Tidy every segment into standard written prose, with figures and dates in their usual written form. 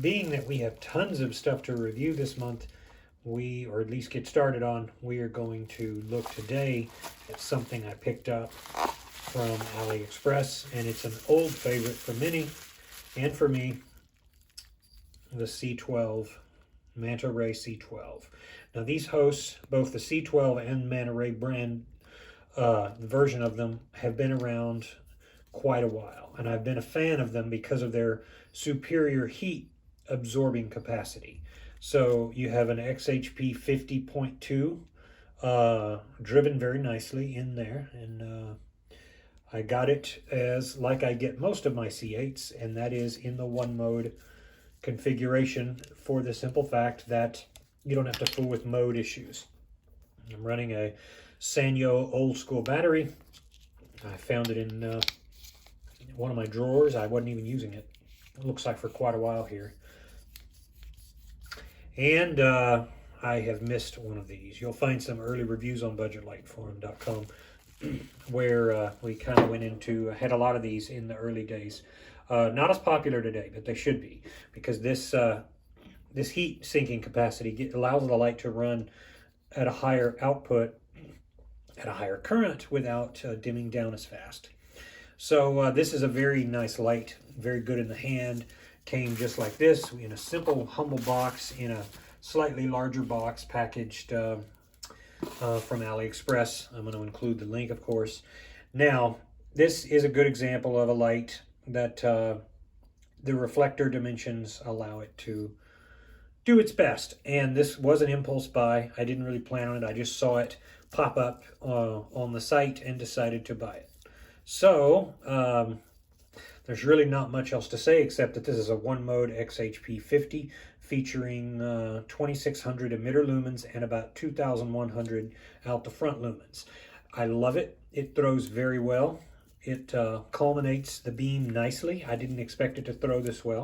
being that we have tons of stuff to review this month, or at least get started on, we are going to look today at something I picked up from AliExpress, and it's an old favorite for many and for me, the C12 Manta Ray C12. Now these hosts, both the C12 and Manta Ray brand, the version of them have been around quite a while, and I've been a fan of them because of their superior heat absorbing capacity. So you have an XHP50.2 driven very nicely in there, and I got it as like I get most of my C8s, and that is in the one mode configuration, for the simple fact that you don't have to fool with mode issues. I'm running a Sanyo old school battery. I found it in one of my drawers. I wasn't even using it. It looks like for quite a while here. And I have missed one of these. You'll find some early reviews on budgetlightforum.com where we kind of went into, had a lot of these in the early days. Not as popular today, but they should be, because this heat sinking capacity allows the light to run at a higher output, at a higher current, without dimming down as fast. So this is a very nice light, very good in the hand. Came just like this, in a simple, humble box, in a slightly larger box, packaged from AliExpress. I'm going to include the link, of course. Now, this is a good example of a light that the reflector dimensions allow it to do its best. And this was an impulse buy. I didn't really plan on it. I just saw it pop up on the site and decided to buy it. So, there's really not much else to say except that this is a one-mode XHP50 featuring 2600 emitter lumens and about 2100 out the front lumens. I love it. It throws very well. It culminates the beam nicely. I didn't expect it to throw this well.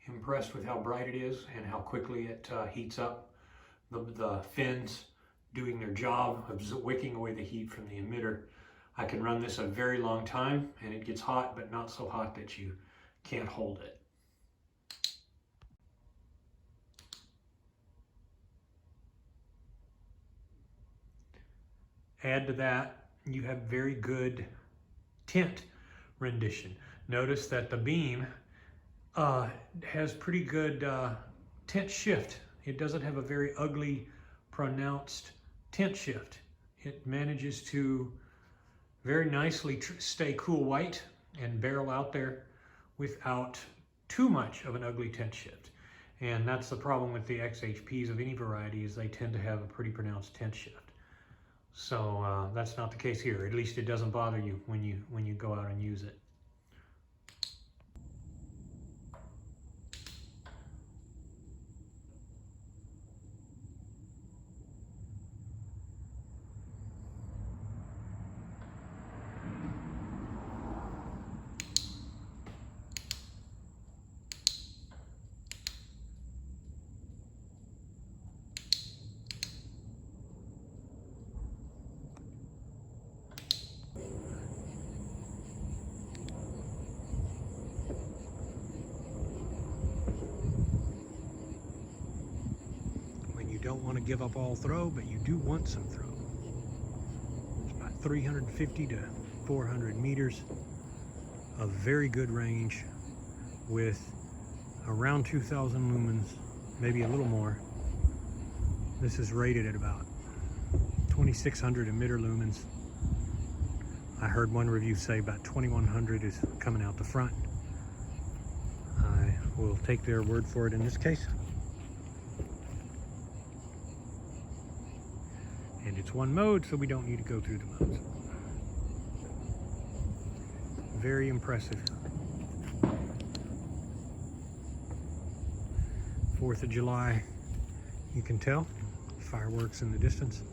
Impressed with how bright it is and how quickly it heats up. The fins doing their job of wicking away the heat from the emitter. I can run this a very long time, and it gets hot, but not so hot that you can't hold it. Add to that, you have very good tint rendition. Notice that the beam has pretty good tint shift. It doesn't have a very ugly, pronounced tint shift. It manages to very nicely stay cool white and barrel out there without too much of an ugly tint shift. And that's the problem with the XHPs of any variety, is they tend to have a pretty pronounced tint shift. So that's not the case here. At least it doesn't bother you when you go out and use it. You don't want to give up all throw, but you do want some throw. It's about 350 to 400 meters of very good range with around 2,000 lumens, maybe a little more. This is rated at about 2,600 emitter lumens. I heard one review say about 2,100 is coming out the front. I will take their word for it in this case. And it's one mode, so we don't need to go through the modes. Very impressive. 4th of July, you can tell. Fireworks in the distance.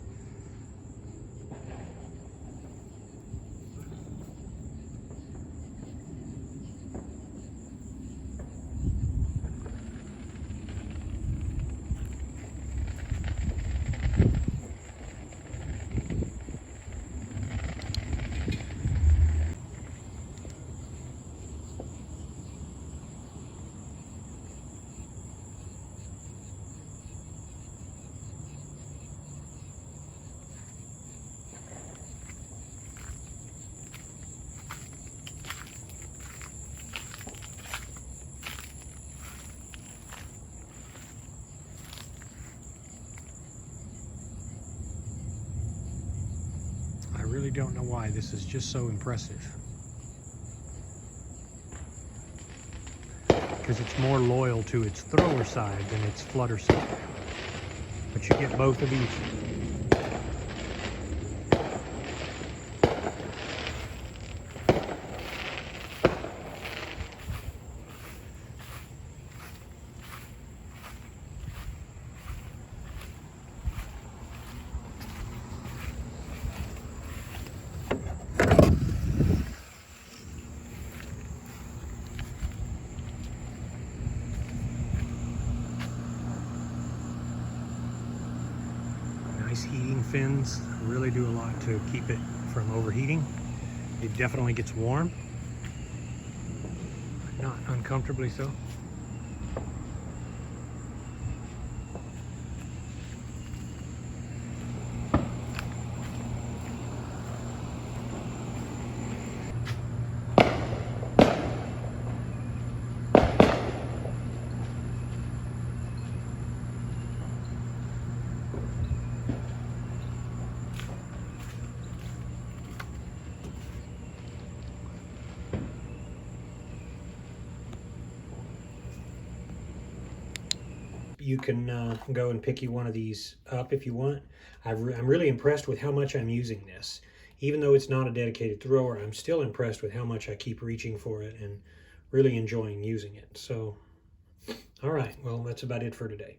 don't know why this is just so impressive. Because it's more loyal to its thrower side than its flutter side. But you get both of these. Nice heating fins really do a lot to keep it from overheating. It definitely gets warm, but not uncomfortably so. You can go and pick you one of these up if you want. I'm really impressed with how much I'm using this. Even though it's not a dedicated thrower, I'm still impressed with how much I keep reaching for it and really enjoying using it. So, all right, well, that's about it for today.